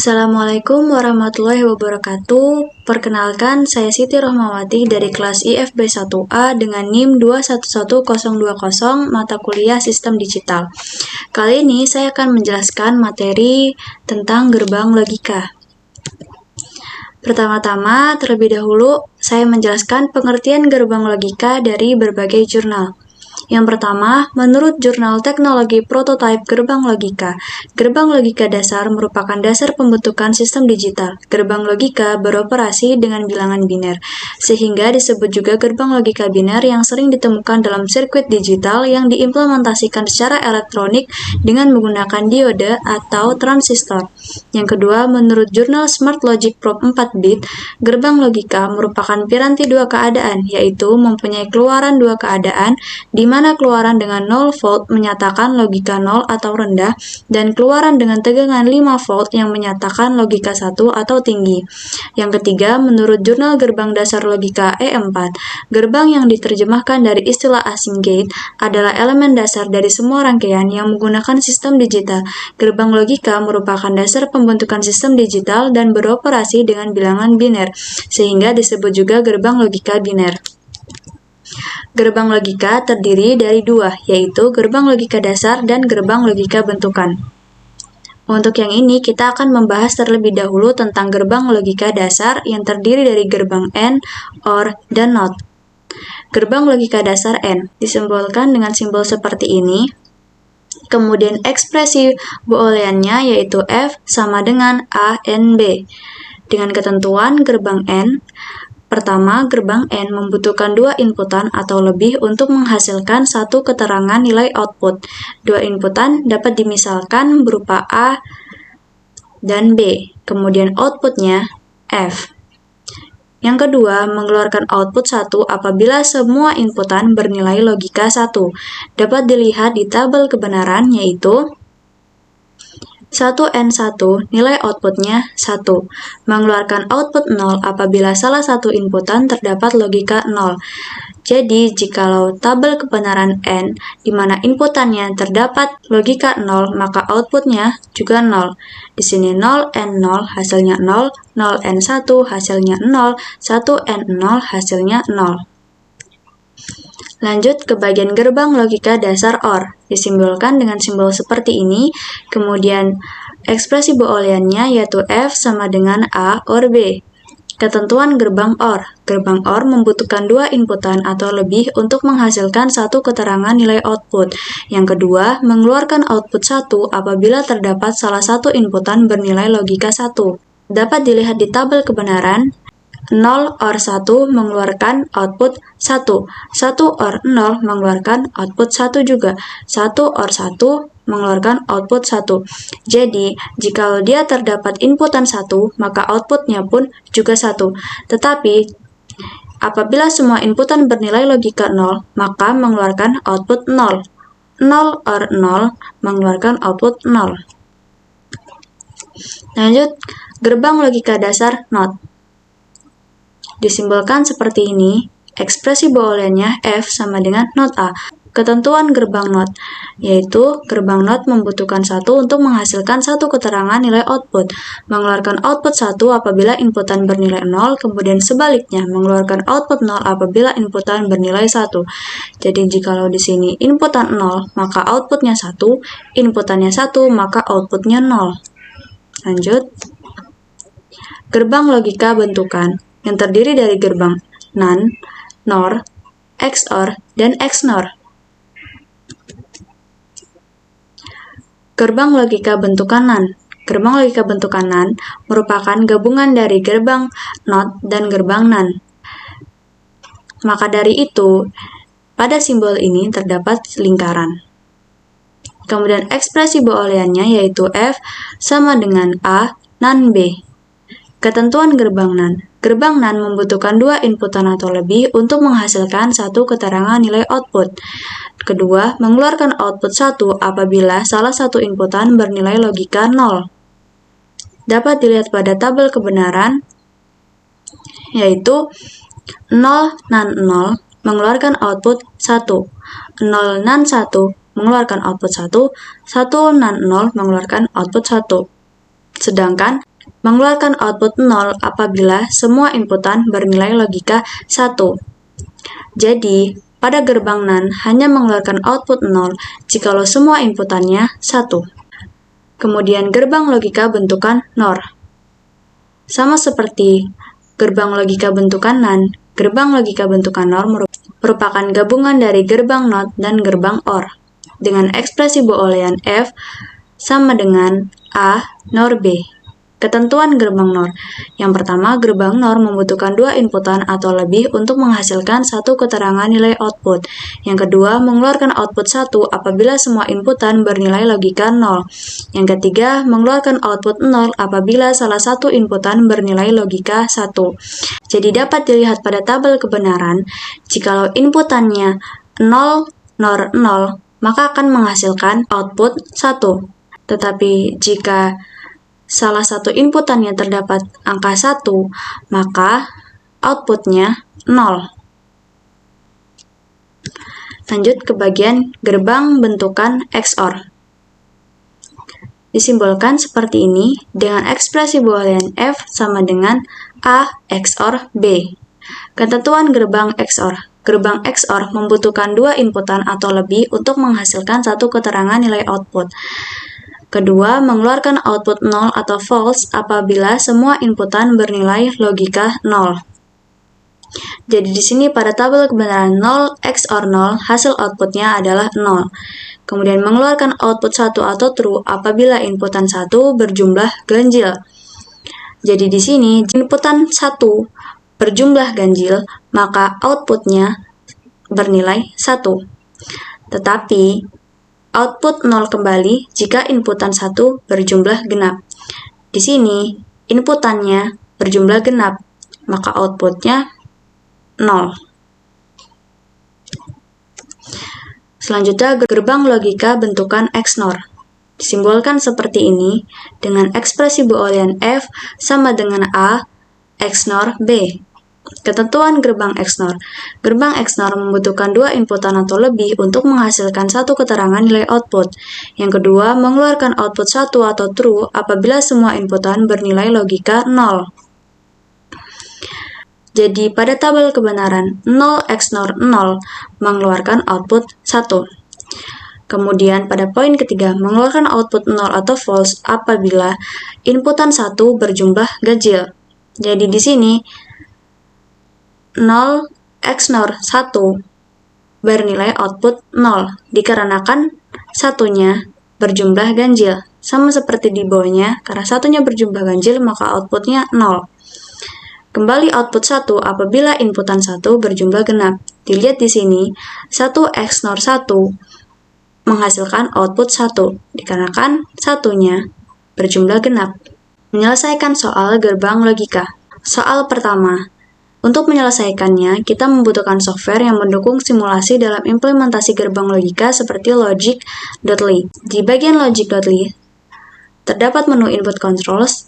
Assalamualaikum warahmatullahi wabarakatuh. Perkenalkan, saya Siti Rohmawati dari kelas IFB 1A dengan NIM 211020 mata kuliah Sistem Digital. Kali ini saya akan menjelaskan materi tentang gerbang logika. Pertama-tama, terlebih dahulu, saya menjelaskan pengertian gerbang logika dari berbagai jurnal. Yang pertama, menurut Jurnal Teknologi Prototipe Gerbang Logika, gerbang logika dasar merupakan dasar pembentukan sistem digital. Gerbang logika beroperasi dengan bilangan biner, sehingga disebut juga gerbang logika biner yang sering ditemukan dalam sirkuit digital yang diimplementasikan secara elektronik dengan menggunakan diode atau transistor. Yang kedua, menurut Jurnal Smart Logic Probe 4-bit, gerbang logika merupakan piranti dua keadaan, yaitu mempunyai keluaran dua keadaan, di mana keluaran dengan 0 volt menyatakan logika 0 atau rendah, dan keluaran dengan tegangan 5 volt yang menyatakan logika 1 atau tinggi. Yang ketiga, menurut Jurnal Gerbang Dasar Logika E4, gerbang yang diterjemahkan dari istilah asing gate adalah elemen dasar dari semua rangkaian yang menggunakan sistem digital. Gerbang logika merupakan dasar pembentukan sistem digital dan beroperasi dengan bilangan biner, sehingga disebut juga gerbang logika biner. Gerbang logika terdiri dari dua, yaitu gerbang logika dasar dan gerbang logika bentukan. Untuk yang ini, kita akan membahas terlebih dahulu tentang gerbang logika dasar yang terdiri dari gerbang AND, OR, dan NOT. Gerbang logika dasar AND disimbolkan dengan simbol seperti ini. Kemudian ekspresi booleannya yaitu F sama dengan A, N, B. Dengan ketentuan gerbang AND, pertama, gerbang AND membutuhkan dua inputan atau lebih untuk menghasilkan satu keterangan nilai output. Dua inputan dapat dimisalkan berupa A dan B, kemudian outputnya F. Yang kedua, mengeluarkan output 1 apabila semua inputan bernilai logika 1. Dapat dilihat di tabel kebenaran yaitu 1N1 nilai outputnya 1, mengeluarkan output 0 apabila salah satu inputan terdapat logika 0. Jadi, jikalau tabel kebenaran N, di mana inputannya terdapat logika 0, maka outputnya juga 0. Di sini 0N0 hasilnya 0, 0N1 hasilnya 0, 1N0 hasilnya 0. Lanjut ke bagian gerbang logika dasar OR, disimbolkan dengan simbol seperti ini, kemudian ekspresi booleannya yaitu F sama dengan A OR B. Ketentuan gerbang OR. Gerbang OR membutuhkan dua inputan atau lebih untuk menghasilkan satu keterangan nilai output. Yang kedua, mengeluarkan output 1 apabila terdapat salah satu inputan bernilai logika 1. Dapat dilihat di tabel kebenaran, 0 OR 1 mengeluarkan output 1, 1 OR 0 mengeluarkan output 1 juga, 1 OR 1 mengeluarkan output 1. Jadi, jika dia terdapat inputan 1, maka outputnya pun juga 1. Tetapi, apabila semua inputan bernilai logika 0, maka mengeluarkan output 0. 0 OR 0 mengeluarkan output 0. Lanjut, gerbang logika dasar NOT. Disimbolkan seperti ini, ekspresi booleannya F sama dengan NOT A. Ketentuan gerbang NOT, yaitu gerbang NOT membutuhkan 1 untuk menghasilkan satu keterangan nilai output, mengeluarkan output 1 apabila inputan bernilai 0, kemudian sebaliknya mengeluarkan output 0 apabila inputan bernilai 1. Jadi jikalau di sini inputan 0, maka outputnya 1, inputannya 1, maka outputnya 0. Lanjut, gerbang logika bentukan yang terdiri dari gerbang NAND, NOR, XOR, dan XNOR. Gerbang logika bentukan NAND. Gerbang logika bentukan NAND merupakan gabungan dari gerbang NOT dan gerbang NAND. Maka dari itu, pada simbol ini terdapat lingkaran. Kemudian ekspresi booleannya yaitu F sama dengan A NAND B. Ketentuan gerbang NAND. Gerbang NAND membutuhkan dua inputan atau lebih untuk menghasilkan satu keterangan nilai output. Kedua, mengeluarkan output 1 apabila salah satu inputan bernilai logika 0. Dapat dilihat pada tabel kebenaran, yaitu 0 NAND 0 mengeluarkan output 1, 0 NAND 1 mengeluarkan output 1, 1 NAND 0 mengeluarkan output 1. Sedangkan mengeluarkan output 0 apabila semua inputan bernilai logika 1. Jadi, pada gerbang NAND hanya mengeluarkan output 0 jikalau semua inputannya 1. Kemudian gerbang logika bentukan NOR. Sama seperti gerbang logika bentukan NAND, gerbang logika bentukan NOR merupakan gabungan dari gerbang NOT dan gerbang OR dengan ekspresi Boolean F sama dengan A NOR B. Ketentuan gerbang NOR. Yang pertama, gerbang NOR membutuhkan 2 inputan atau lebih untuk menghasilkan satu keterangan nilai output. Yang kedua, mengeluarkan output 1 apabila semua inputan bernilai logika 0. Yang ketiga, mengeluarkan output 0 apabila salah satu inputan bernilai logika 1. Jadi dapat dilihat pada tabel kebenaran, jikalau inputannya 0, NOR 0, maka akan menghasilkan output 1. Tetapi jika salah satu inputannya terdapat angka 1, maka outputnya 0. Lanjut ke bagian gerbang bentukan XOR. Disimbolkan seperti ini dengan ekspresi Boolean F sama dengan A XOR B. Ketentuan gerbang XOR. Gerbang XOR membutuhkan 2 inputan atau lebih untuk menghasilkan satu keterangan nilai output. Kedua, mengeluarkan output 0 atau false apabila semua inputan bernilai logika 0. Jadi di sini pada tabel kebenaran 0 XOR 0, hasil outputnya adalah 0. Kemudian mengeluarkan output 1 atau true apabila inputan 1 berjumlah ganjil. Jadi di sini inputan 1 berjumlah ganjil, maka outputnya bernilai 1. Tetapi output 0 kembali jika inputan 1 berjumlah genap. Di sini, inputannya berjumlah genap, maka outputnya 0. Selanjutnya, gerbang logika bentukan XNOR. Disimbolkan seperti ini dengan ekspresi Boolean F sama dengan A XNOR B. Ketentuan gerbang XNOR. Gerbang XNOR membutuhkan 2 inputan atau lebih untuk menghasilkan satu keterangan nilai output. Yang kedua, mengeluarkan output 1 atau true apabila semua inputan bernilai logika 0. Jadi, pada tabel kebenaran 0 XNOR 0 mengeluarkan output 1. Kemudian, pada poin ketiga, mengeluarkan output 0 atau false apabila inputan 1 berjumlah ganjil. Jadi, di sini 0 XNOR 1 bernilai output 0 dikarenakan satunya berjumlah ganjil. Sama seperti di bawahnya, karena satunya berjumlah ganjil maka outputnya 0. Kembali output 1 apabila inputan 1 berjumlah genap. Dilihat di sini, 1 XNOR 1 menghasilkan output 1 dikarenakan satunya berjumlah genap. Menyelesaikan soal gerbang logika. Soal pertama. Untuk menyelesaikannya, kita membutuhkan software yang mendukung simulasi dalam implementasi gerbang logika seperti Logic.ly. Di bagian Logic.ly, terdapat menu input controls,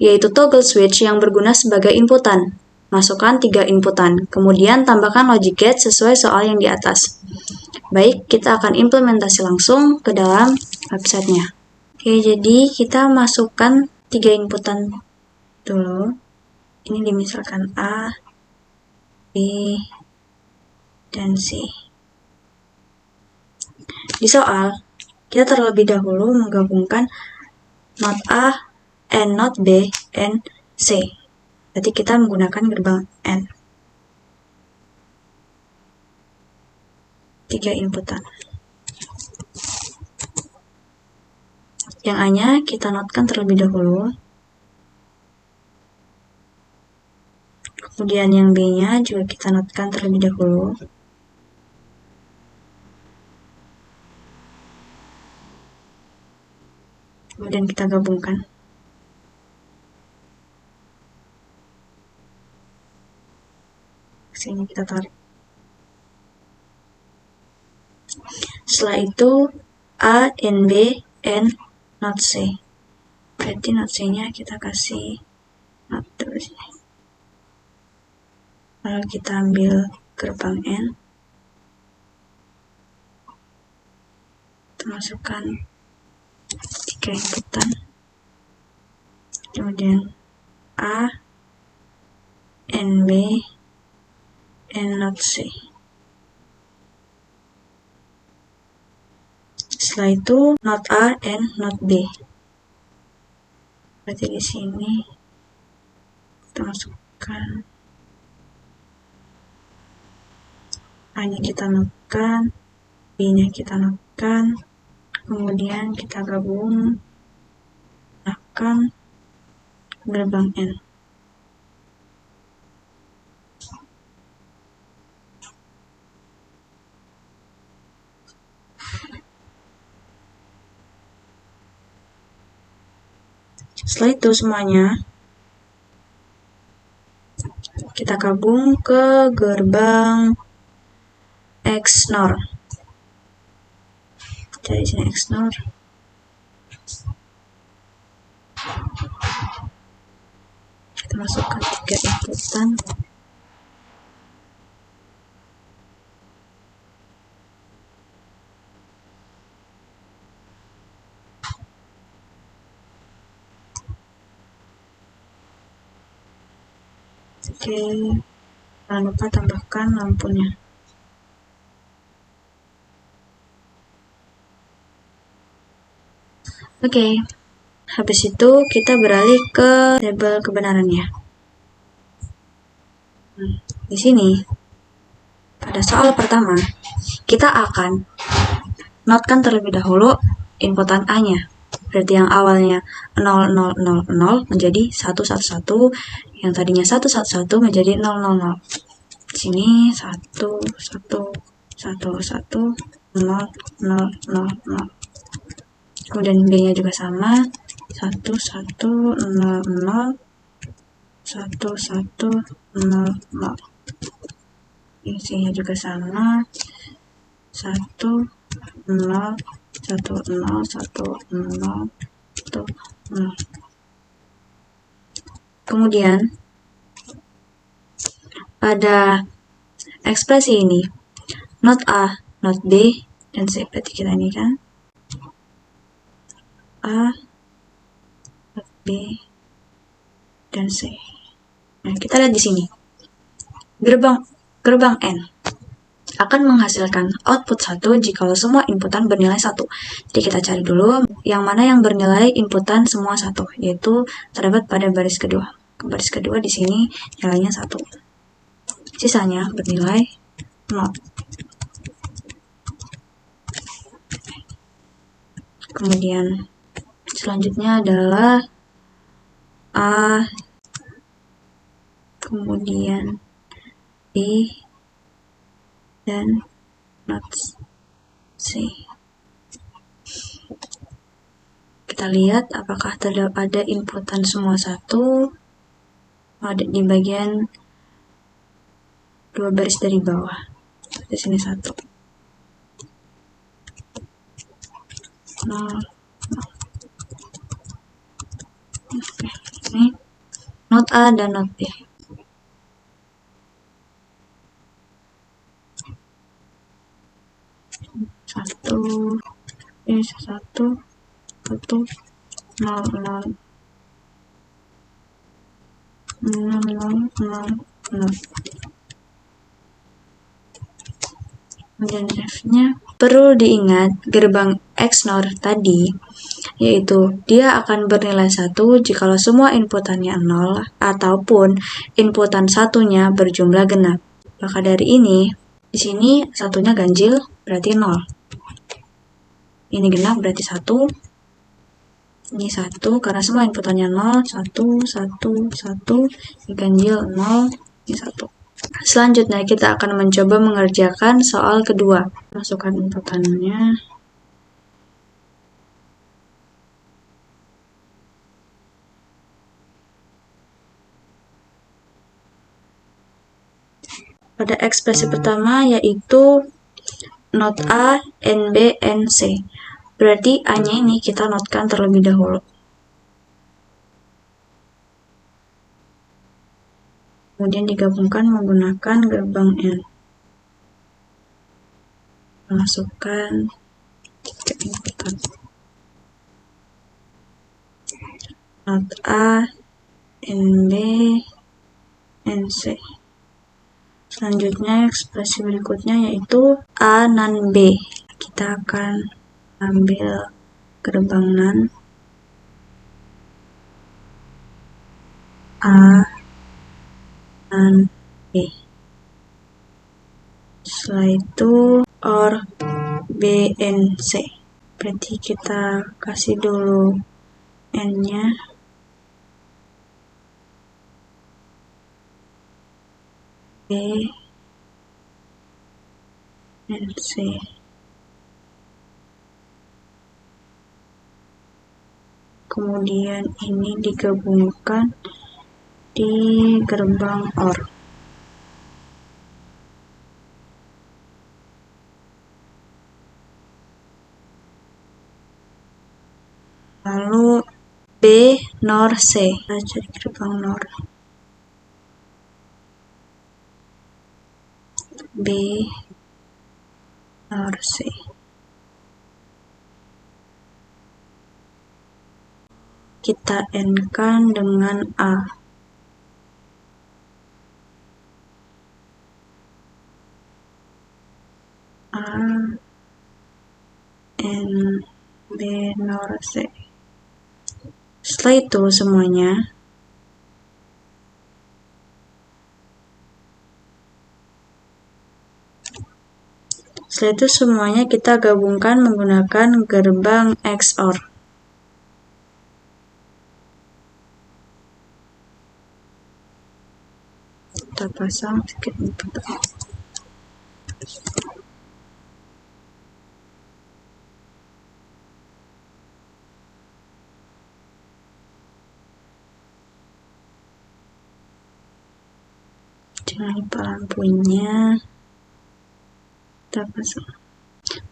yaitu toggle switch yang berguna sebagai inputan. Masukkan 3 inputan, kemudian tambahkan logic gate sesuai soal yang di atas. Baik, kita akan implementasi langsung ke dalam websitenya. Oke, jadi kita masukkan 3 inputan dulu. Ini dimisalkan A, B, dan C. Di soal, kita terlebih dahulu menggabungkan not A, and not B, and C. Berarti kita menggunakan gerbang AND. 3 inputan. Yang A-nya kita notkan terlebih dahulu. Kemudian yang B-nya juga kita notkan terlebih dahulu. Kemudian kita gabungkan. Sini kita tarik. Setelah itu A and B and not C. Berarti not C-nya kita kasih not terus. Lalu kita ambil gerbang N. Kita masukkan 3 inputan. kemudian A, and B, and not C. Setelah itu not A and not B. Berarti di sini kita masukkan A-nya kita notkan, B-nya kita notkan, kemudian kita gabung akan gerbang N. Setelah itu semuanya kita gabung ke gerbang XNOR. Cari sini XNOR. Kita masukkan 3 inputan. Oke, jangan lupa tambahkan lampunya. Oke, habis itu kita beralih ke tabel kebenarannya. Di sini, pada soal pertama, kita akan notkan terlebih dahulu inputan A-nya. Berarti yang awalnya 0000 menjadi 111, yang tadinya 111 menjadi 000. Di sini 1111 000. Kemudian B-nya juga sama, 1100 1100. Isinya juga sama, 10101010. Kemudian pada ekspresi ini not A, not B, dan C. Berarti kita ini kan A, not B, dan C. Nah, kita lihat di sini. Gerbang N akan menghasilkan output 1 jika semua inputan bernilai 1. Jadi kita cari dulu yang mana yang bernilai inputan semua 1, yaitu terdapat pada baris kedua. Baris kedua di sini nilainya 1. Sisanya bernilai 0. Kemudian selanjutnya adalah A, kemudian B, dan not C. Kita lihat apakah ada inputan semua 1. Ada di bagian 2 baris dari bawah. Di sini 1. Oke. Ini not A dan not B. Ini 1 0 0. Kemudian F-nya. Perlu diingat gerbang XNOR tadi, yaitu dia akan bernilai 1 jika semua inputannya 0 ataupun inputan satunya berjumlah genap. Maka dari ini, di sini satunya ganjil berarti 0. Ini genap berarti 1. Ini 1 karena semua inputannya 0, 1, 1, 1, ini ganjil 0, ini 1. Selanjutnya kita akan mencoba mengerjakan soal kedua. Masukkan inputannya. Pada ekspresi pertama yaitu not A, and B, and C. Berarti A-nya ini kita notkan terlebih dahulu. Kemudian digabungkan menggunakan gerbang N. Masukkan 3 inputan. not A, NB, NC. Selanjutnya ekspresi berikutnya yaitu A NaN B. Kita akan ambil gerbang NaN A NaN B. Setelah itu OR BNC. Berarti kita kasih dulu N-nya. B NC. Kemudian ini digabungkan di gerbang OR. Lalu B NOR C. Kita cari gerbang NOR. B NOR C. Kita N-kan dengan A. A N B NOR C. Setelah itu semuanya kita gabungkan menggunakan gerbang XOR. Kita pasang sedikit input. Jangan lupa lampunya. Kita pasang.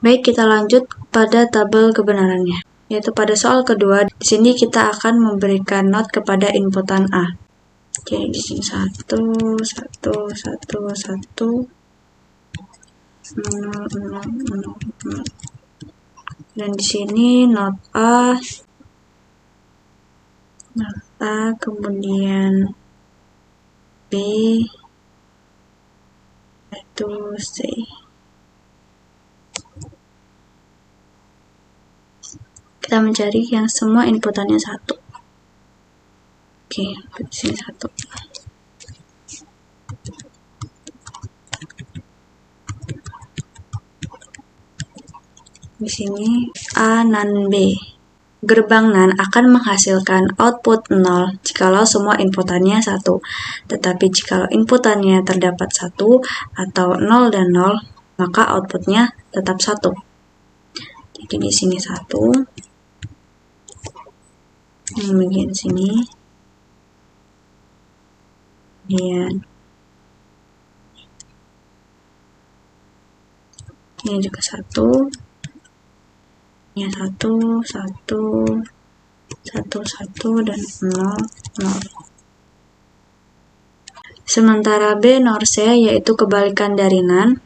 Baik, kita lanjut pada tabel kebenarannya. Yaitu pada soal kedua, di sini kita akan memberikan not kepada inputan A. Jadi di sini 1, 1, 1, 1, 0, 0, 0, 0. Dan di sini not A, kemudian B, itu C. Kita mencari yang semua inputannya 1. Oke, di sini 1. Di sini A NaN B. Gerbang NaN akan menghasilkan output 0 jikalau semua inputannya 1. Tetapi jikalau inputannya terdapat 1 atau 0 dan 0, maka outputnya tetap 1. Jadi di sini 1. Yang bagian sini. Kemudian ini juga 1. Ini 1, 1, 1, 1, dan 0, 0. Sementara B NOR C, yaitu kebalikan dari NaN,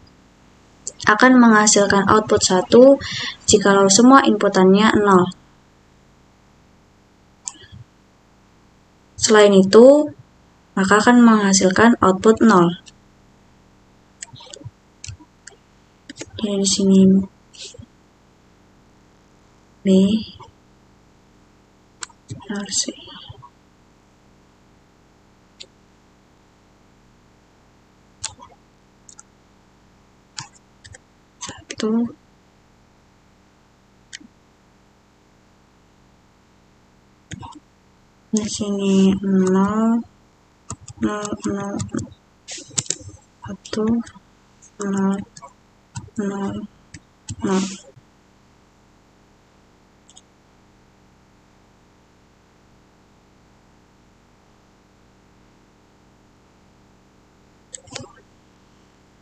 akan menghasilkan output 1 jikalau semua inputannya 0. Selain itu, maka akan menghasilkan output 0. Jadi di sini B NOR C. Di sini 0, 0, 0, 1, 0, 0, 0.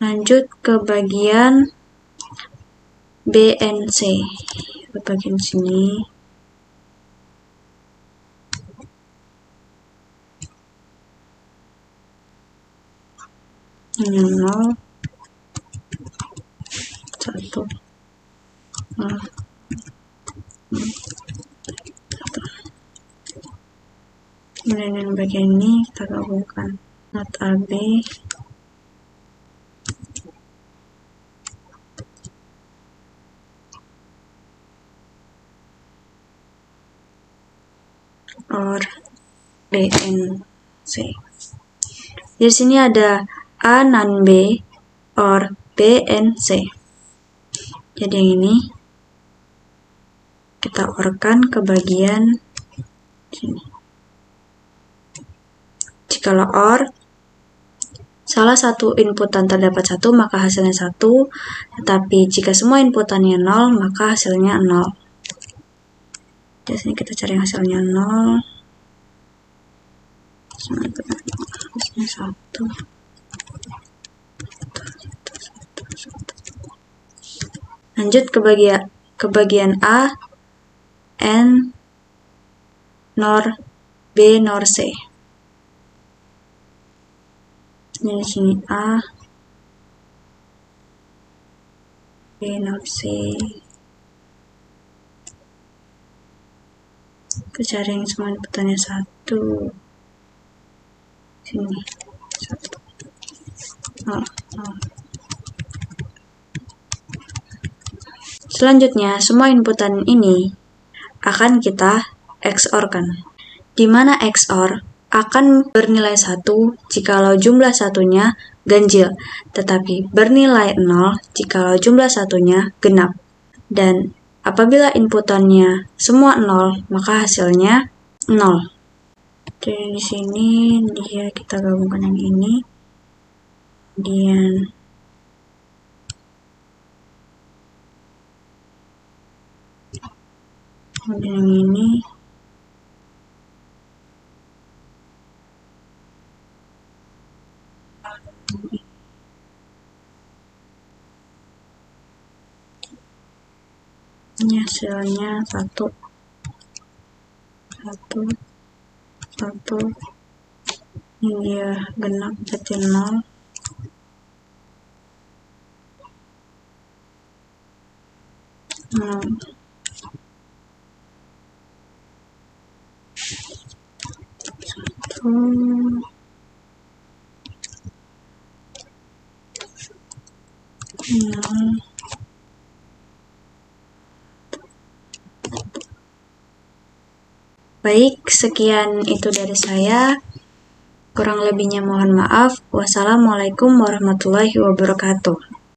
Lanjut ke bagian BNC. Ke bagian sini. Ini 0, 1, 0, 1. Kemudian yang bagian ini kita gabungkan not AB or BNC. Di sini ada A non B or BNC. Jadi yang ini kita orkan ke bagian sini. Jikalau OR salah satu inputan terdapat 1, maka hasilnya 1, tetapi jika semua inputannya 0, maka hasilnya 0. Di sini kita cari hasilnya 0. Hasilnya 1. Lanjut ke bagian A, N, NOR, B, NOR, C. Ini di sini A, B, NOR, C. Kita cari yang semua inputannya 1. Sini 1. 0, 0. Selanjutnya, semua inputan ini akan kita XOR-kan. Di mana XOR akan bernilai 1 jikalau jumlah satunya ganjil, tetapi bernilai 0 jikalau jumlah satunya genap. Dan apabila inputannya semua 0, maka hasilnya 0. Jadi di sini dia kita gabungkan yang ini. Kemudian yang ini. Ini hasilnya 1, 1, 1. Ini dia genap jadi 0. Baik, sekian itu dari saya. Kurang lebihnya mohon maaf. Wassalamualaikum warahmatullahi wabarakatuh.